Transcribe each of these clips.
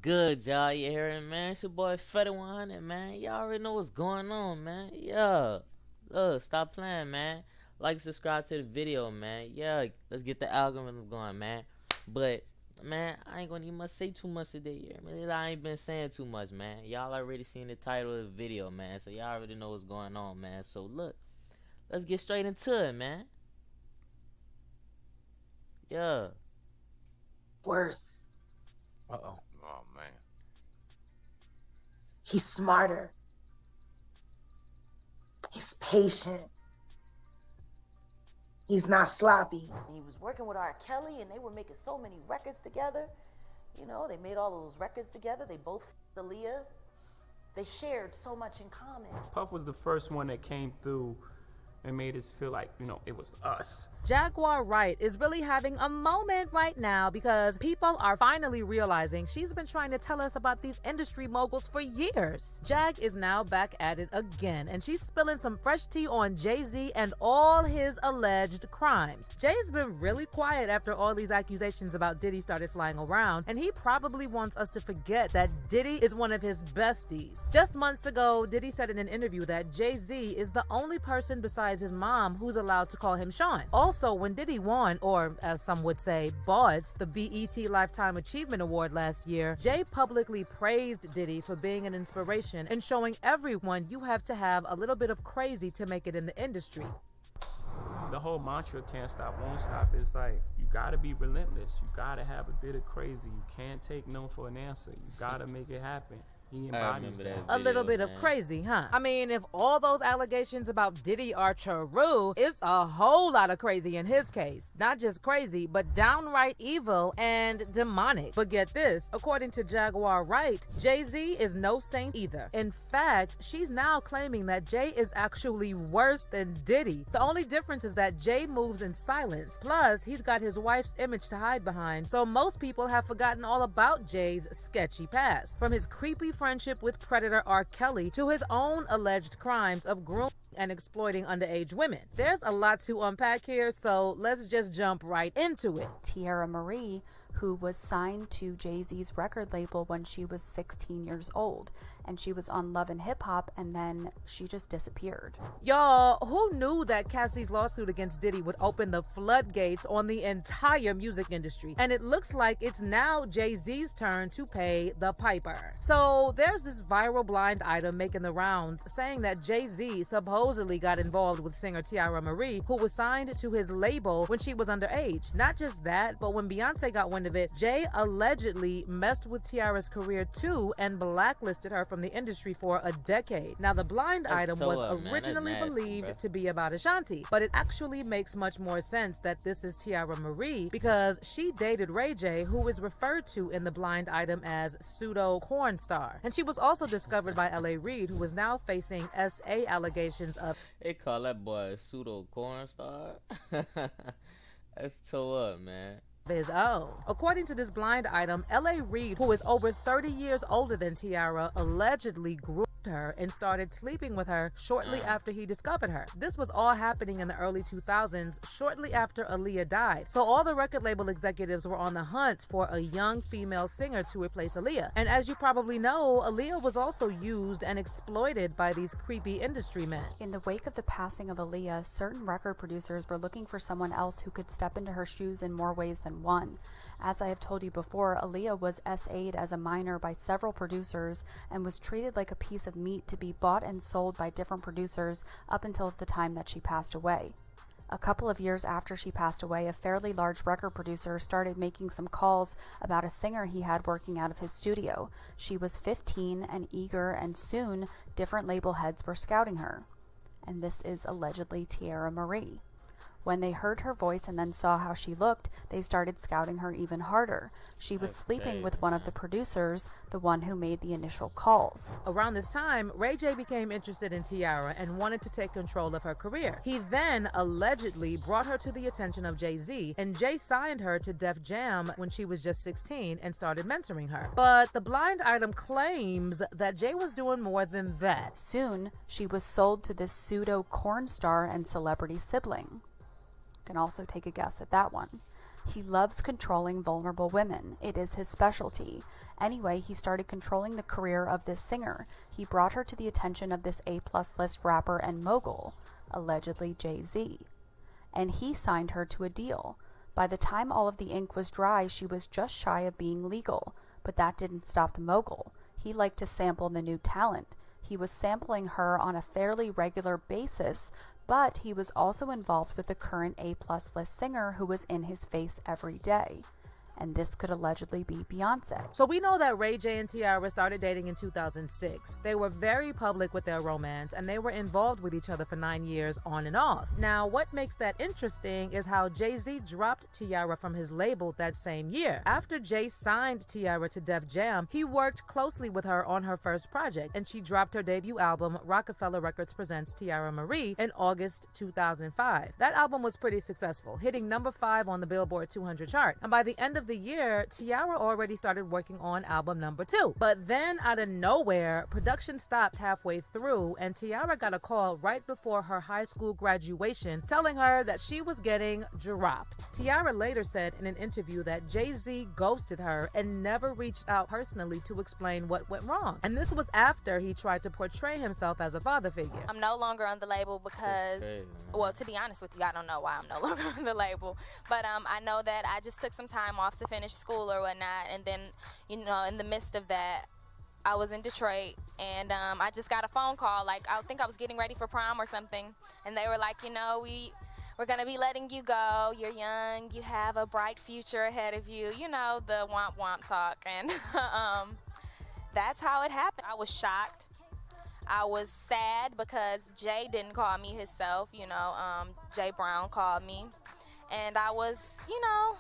good, y'all? You hearing, man? It's your boy Fetty 100, man. Y'all already know what's going on, man. Yeah. Look, stop playing, man. Like and subscribe to the video, man. Yeah, let's get the algorithm going, man. But, man, I ain't gonna even say too much today. Yeah, man. I ain't been saying too much, man. Y'all already seen the title of the video, man. So y'all already know what's going on, man. So look, let's get straight into it, man. Yeah. Worse. Uh-oh. Oh man. He's smarter. He's patient. He's not sloppy. He was working with R. Kelly, and they were making so many records together. You know, they made all those records together. They both Aaliyah. They shared so much in common. Puff was the first one that came through and made us feel like, it was us. Jaguar Wright is really having a moment right now because people are finally realizing she's been trying to tell us about these industry moguls for years. Jag is now back at it again, and she's spilling some fresh tea on Jay-Z and all his alleged crimes. Jay's been really quiet after all these accusations about Diddy started flying around, and he probably wants us to forget that Diddy is one of his besties. Just months ago, Diddy said in an interview that Jay-Z is the only person besides his mom who's allowed to call him Sean. Also, when Diddy won, or as some would say, bought, the BET Lifetime Achievement Award last year, Jay publicly praised Diddy for being an inspiration and showing everyone you have to have a little bit of crazy to make it in the industry. The whole mantra, can't stop, won't stop, is like, you gotta be relentless. You gotta have a bit of crazy. You can't take no for an answer. You gotta make it happen. He embodies that. A little bit of crazy, huh? I mean, if all those allegations about Diddy are true, it's a whole lot of crazy in his case. Not just crazy, but downright evil and demonic. But get this, according to Jaguar Wright, Jay-Z is no saint either. In fact, she's now claiming that Jay is actually worse than Diddy. The only difference is that Jay moves in silence. Plus, he's got his wife's image to hide behind, so most people have forgotten all about Jay's sketchy past. From his creepy friendship with predator R. Kelly to his own alleged crimes of grooming and exploiting underage women. There's a lot to unpack here, so let's just jump right into it. Tiara Marie, who was signed to Jay-Z's record label when she was 16 years old, and she was on Love and Hip Hop, and then she just disappeared. Y'all, who knew that Cassie's lawsuit against Diddy would open the floodgates on the entire music industry? And it looks like it's now Jay-Z's turn to pay the piper. So there's this viral blind item making the rounds saying that Jay-Z supposedly got involved with singer Tiara Marie, who was signed to his label when she was underage. Not just that, but when Beyonce got wind of it, Jay allegedly messed with Tiara's career too and blacklisted her from the industry for a decade. Now, the blind item was originally believed to be about Ashanti, but it actually makes much more sense that this is Tiara Marie because she dated Ray J, who is referred to in the blind item as pseudo corn star. And she was also discovered by L.A. Reid, who is now facing SA allegations of... They call that boy pseudo corn star? That's toe up, man. His own. According to this blind item, L.A. Reid, who is over 30 years older than Tiara, allegedly groomed her and started sleeping with her shortly after he discovered her. This was all happening in the early 2000s, shortly after Aaliyah died. So all the record label executives were on the hunt for a young female singer to replace Aaliyah. And as you probably know, Aaliyah was also used and exploited by these creepy industry men. In the wake of the passing of Aaliyah, certain record producers were looking for someone else who could step into her shoes in more ways than one. As I have told you before, Aaliyah was SA'd as a minor by several producers and was treated like a piece of meat to be bought and sold by different producers up until the time that she passed away. A couple of years after she passed away, a fairly large record producer started making some calls about a singer he had working out of his studio. She was 15 and eager, and soon different label heads were scouting her. And this is allegedly Tiara Marie. When they heard her voice and then saw how she looked, they started scouting her even harder. She was sleeping with one of the producers, the one who made the initial calls. Around this time, Ray J became interested in Tiara and wanted to take control of her career. He then allegedly brought her to the attention of Jay-Z, and Jay signed her to Def Jam when she was just 16 and started mentoring her. But the blind item claims that Jay was doing more than that. Soon, she was sold to this pseudo corn star and celebrity sibling. Can also take a guess at that one. He loves controlling vulnerable women. It is his specialty. Anyway, he started controlling the career of this singer. He brought her to the attention of this A-plus list rapper and mogul, allegedly Jay-Z. And he signed her to a deal. By the time all of the ink was dry, she was just shy of being legal. But that didn't stop the mogul. He liked to sample the new talent. He was sampling her on a fairly regular basis, but he was also involved with the current A-plus list singer who was in his face every day. And this could allegedly be Beyonce. So we know that Ray J and Tiara started dating in 2006. They were very public with their romance, and they were involved with each other for 9 years on and off. Now, what makes that interesting is how Jay-Z dropped Tiara from his label that same year. After Jay signed Tiara to Def Jam, he worked closely with her on her first project, and she dropped her debut album, Rockefeller Records Presents Tiara Marie, in August 2005. That album was pretty successful, hitting number 5 on the Billboard 200 chart. And by the end of the year, Tiara already started working on album number 2. But then, out of nowhere, production stopped halfway through, and Tiara got a call right before her high school graduation telling her that she was getting dropped. Tiara later said in an interview that Jay-Z ghosted her and never reached out personally to explain what went wrong. And this was after he tried to portray himself as a father figure. I'm no longer on the label because, well, to be honest with you, I don't know why I'm no longer on the label. But I know that I just took some time off to finish school or whatnot, and then, you know, in the midst of that, I was in Detroit, and I just got a phone call, like, I think I was getting ready for prom or something, and they were like, you know, we're going to be letting you go. You're young. You have a bright future ahead of you. You know, the womp talk, and that's how it happened. I was shocked. I was sad because Jay didn't call me himself, you know, Jay Brown called me, and I was, you know,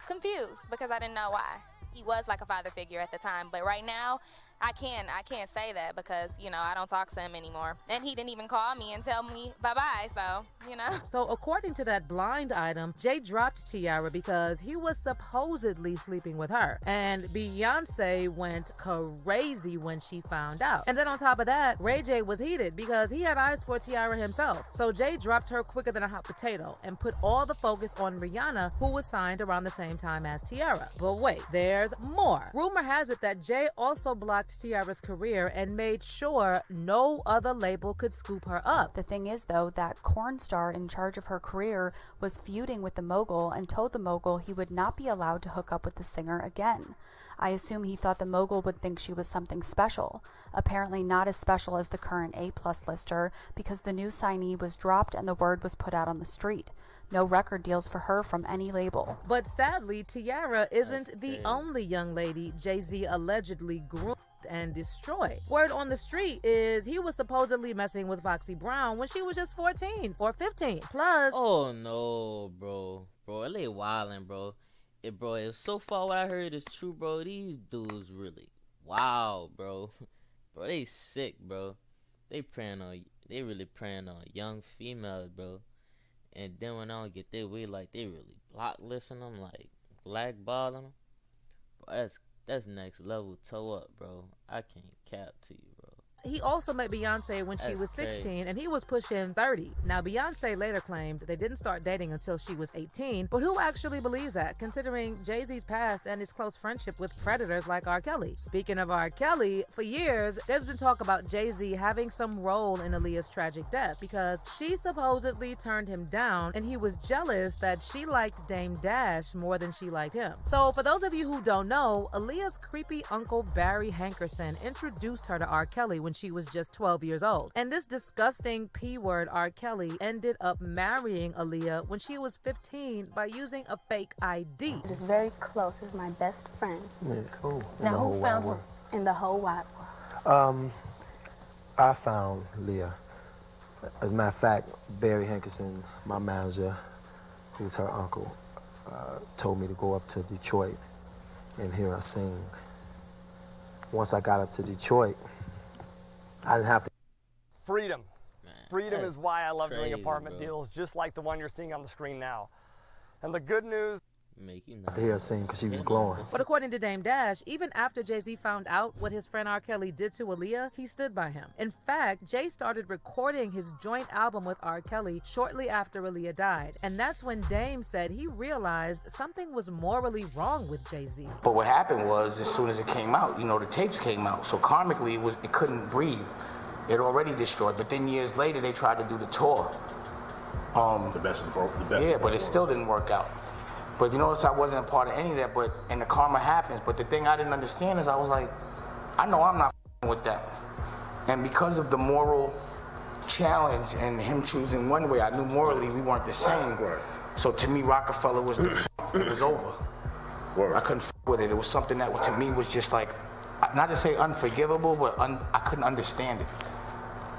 confused because I didn't know why. He was like a father figure at the time, but right now I can't say that because, you know, I don't talk to him anymore, and he didn't even call me and tell me bye-bye, so, you know. So according to that blind item, Jay dropped Tiara because he was supposedly sleeping with her, and Beyonce went crazy when she found out. And then on top of that, Ray J was heated because he had eyes for Tiara himself. So Jay dropped her quicker than a hot potato and put all the focus on Rihanna, who was signed around the same time as Tiara. But wait, there's more. Rumor has it that Jay also blocked Tiara's career and made sure no other label could scoop her up. The thing is, though, that corn star in charge of her career was feuding with the mogul and told the mogul he would not be allowed to hook up with the singer again. I assume he thought the mogul would think she was something special. Apparently not as special as the current A-plus lister, because the new signee was dropped and the word was put out on the street. No record deals for her from any label. But sadly, Tiara isn't the only young lady Jay-Z allegedly groomed and destroyed. Word on the street is he was supposedly messing with Foxy Brown when she was just 14 or 15. Plus, oh no, bro, they wildin', bro. If so far what I heard is true, bro, these dudes really wow, bro. Bro, they sick, bro. They really preying on young females, bro. And then when I don't get their way, like, they really blocklisting them, like blackballing them. Bro, that's next level toe up, bro. I can't cap to you, bro. he also met Beyonce when she was 16, and he was pushing 30. Now, Beyonce later claimed they didn't start dating until she was 18, but who actually believes that, considering Jay-Z's past and his close friendship with predators like R. Kelly? Speaking of R. Kelly, for years, there's been talk about Jay-Z having some role in Aaliyah's tragic death because she supposedly turned him down, and he was jealous that she liked Dame Dash more than she liked him. So, for those of you who don't know, Aaliyah's creepy uncle Barry Hankerson introduced her to R. Kelly when she was just 12 years old. And this disgusting P-word R. Kelly ended up marrying Aaliyah when she was 15 by using a fake ID. Just very close. He's my best friend. Yeah, cool. Now, who found him in the whole wide world? I found Leah. As a matter of fact, Barry Hankerson, my manager, who's her uncle, told me to go up to Detroit and hear her sing. Once I got up to Detroit, I didn't have to. Freedom. Man, Freedom is why I love doing crazy, apartment bro. deals, just like the one you're seeing on the screen now. And the good news, to hear her sing because she was glowing. But according to Dame Dash, even after Jay-Z found out what his friend R. Kelly did to Aaliyah, he stood by him. In fact, Jay started recording his joint album with R. Kelly shortly after Aaliyah died. And that's when Dame said he realized something was morally wrong with Jay-Z. But what happened was, as soon as it came out, the tapes came out. So karmically, it couldn't breathe. It already destroyed. But then years later, they tried to do the tour. The best of both. Yeah, but it still didn't work out. But I wasn't a part of any of that, and the karma happens. But the thing I didn't understand is I was like, I know I'm not with that. And because of the moral challenge and him choosing one way, I knew morally we weren't the same. So to me, Rockefeller was it was over. I couldn't with it. It was something that to me was just like, not to say unforgivable, but I couldn't understand it.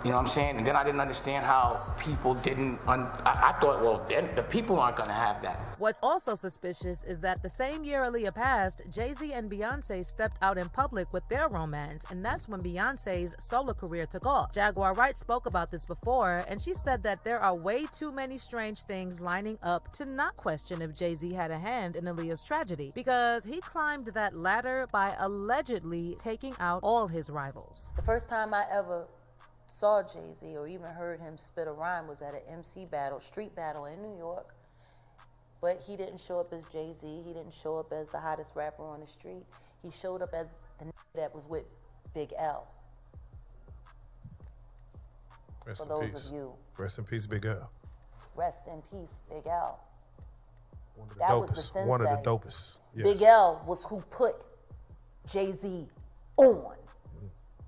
You know what I'm saying? And then I didn't understand how people didn't, I thought, well, then the people aren't gonna have that. What's also suspicious is that the same year Aaliyah passed, Jay-Z and Beyonce stepped out in public with their romance, and that's when Beyonce's solo career took off. Jaguar Wright spoke about this before, and she said that there are way too many strange things lining up to not question if Jay-Z had a hand in Aaliyah's tragedy, because he climbed that ladder by allegedly taking out all his rivals. The first time I ever saw Jay-Z or even heard him spit a rhyme was at an MC battle, street battle in New York. But he didn't show up as Jay-Z. He didn't show up as the hottest rapper on the street. He showed up as the that was with Big L. Rest For in those peace. of you. Rest in peace, Big L. Rest in peace, Big L. One of the That was the dopest. sensei. One of the dopest. Yes. Big L was who put Jay-Z on.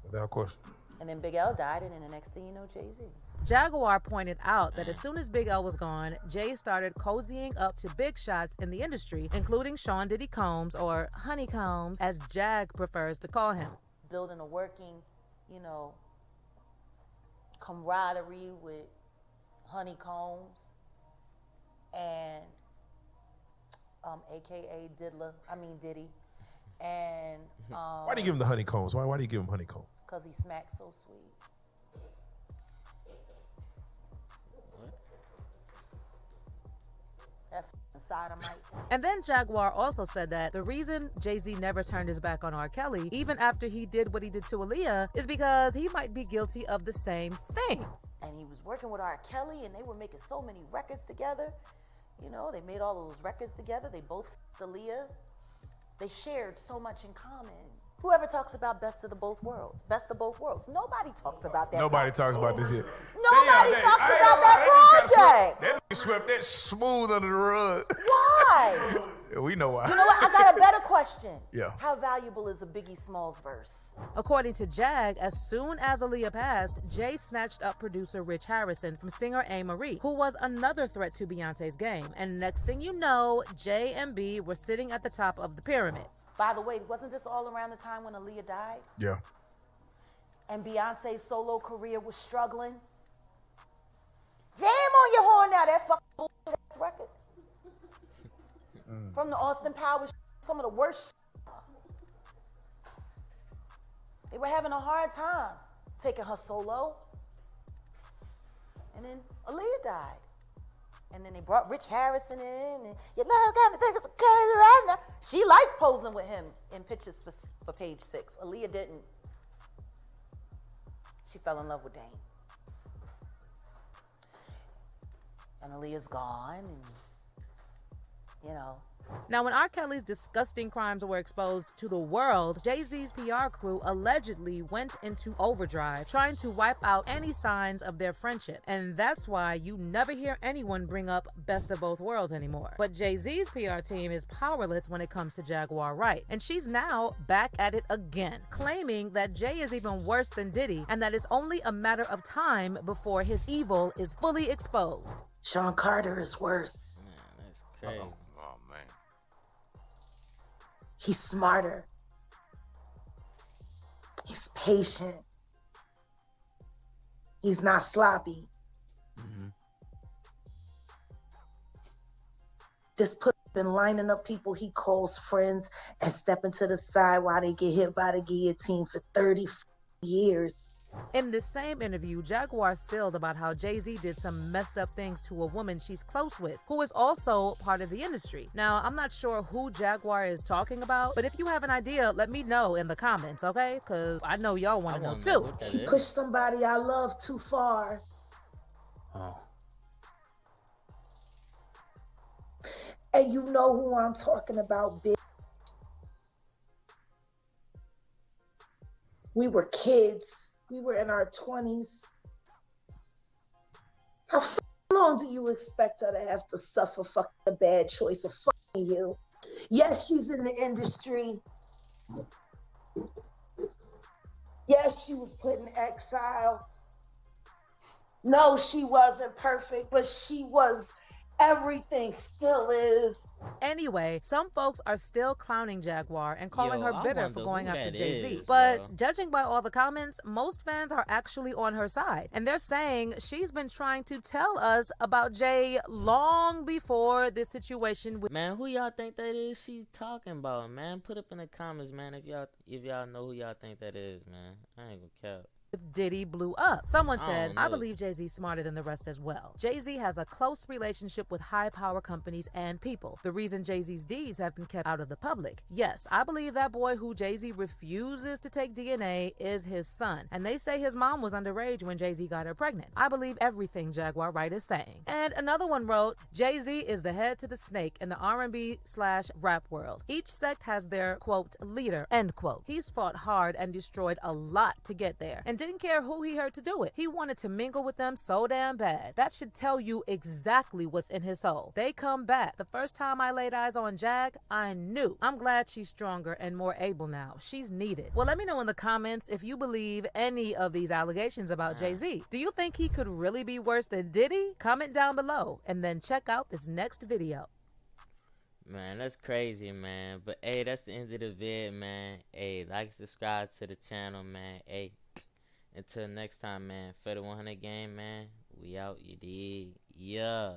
Without question. And then Big L died, and then the next thing you know, Jay-Z. Jaguar pointed out that as soon as Big L was gone, Jay started cozying up to big shots in the industry, including Sean Diddy Combs, or Honeycombs, as Jag prefers to call him. Building a working, camaraderie with Honeycombs and AKA Diddy. And Why do you give him the honeycombs? Why do you give him honeycombs? because he smacks so sweet. That sodomite. And then Jaguar also said that the reason Jay-Z never turned his back on R. Kelly, even after he did what he did to Aaliyah, is because he might be guilty of the same thing. And he was working with R. Kelly, and they were making so many records together. They made all of those records together. They both Aaliyah. They shared so much in common. Whoever talks about best of both worlds? Nobody talks about that. Nobody talks about this yet. Nobody talks about that project. That nigga swept that smooth under the rug. Why? Yeah, we know why. You know what? I got a better question. Yeah. How valuable is a Biggie Smalls verse? According to Jag, as soon as Aaliyah passed, Jay snatched up producer Rich Harrison from singer A. Marie, who was another threat to Beyonce's game. And next thing you know, Jay and B were sitting at the top of the pyramid. By the way, wasn't this all around the time when Aaliyah died? Yeah. And Beyonce's solo career was struggling? Jam on your horn now, that fucking bullshit record. From the Austin Powers, some of the worst. They were having a hard time taking her solo. And then Aaliyah died. And then they brought Rich Harrison in, and you know, kind of think it's crazy right now. She liked posing with him in pictures for Page 6. Aaliyah didn't. She fell in love with Dame. And Aaliyah's gone, and Now, when R. Kelly's disgusting crimes were exposed to the world, Jay-Z's PR crew allegedly went into overdrive, trying to wipe out any signs of their friendship. And that's why you never hear anyone bring up Best of Both Worlds anymore. But Jay-Z's PR team is powerless when it comes to Jaguar Wright. And she's now back at it again, claiming that Jay is even worse than Diddy, and that it's only a matter of time before his evil is fully exposed. Sean Carter is worse. Man, that's crazy. Oh, man. He's smarter. He's patient. He's not sloppy. This put been lining up people he calls friends and stepping to the side while they get hit by the guillotine for 30 years. In this same interview, Jaguar spilled about how Jay-Z did some messed up things to a woman she's close with, who is also part of the industry. Now, I'm not sure who Jaguar is talking about, but if you have an idea, let me know in the comments, okay? Because I know y'all want to know too. She pushed somebody I love too far. Oh. And you know who I'm talking about, bitch. We were kids. We were in our 20s. How long do you expect her to have to suffer fucking a bad choice of fucking you? Yes, she's in the industry. Yes, she was put in exile. No, she wasn't perfect, but she was everything, still is. Anyway, some folks are still clowning Jaguar and calling her bitter for going after Jay-Z. Is, but judging by all the comments, most fans are actually on her side. And they're saying she's been trying to tell us about Jay long before this situation with— Man, who y'all think that is she's talking about, man? Put up in the comments, man, if y'all know who y'all think that is, man. I ain't gonna cap. Diddy blew up. Someone said, I believe Jay-Z's smarter than the rest as well. Jay-Z has a close relationship with high power companies and people. The reason Jay-Z's deeds have been kept out of the public. Yes, I believe that boy who Jay-Z refuses to take DNA is his son. And they say his mom was underage when Jay-Z got her pregnant. I believe everything Jaguar Wright is saying. And another one wrote, Jay-Z is the head to the snake in the R&B/rap world. Each sect has their, quote, leader, end quote. He's fought hard and destroyed a lot to get there. And didn't care who he heard to do it. He wanted to mingle with them so damn bad. That should tell you exactly what's in his soul. They come back. The first time I laid eyes on Jag, I knew. I'm glad she's stronger and more able now. She's needed. Well, let me know in the comments if you believe any of these allegations about Jay-Z. Do you think he could really be worse than Diddy? Comment down below and then check out this next video. Man, that's crazy, man. But hey, that's the end of the vid, man. Hey, like, subscribe to the channel, man. Hey, until next time, man. For the 100 game, man. We out, you dig? Yeah.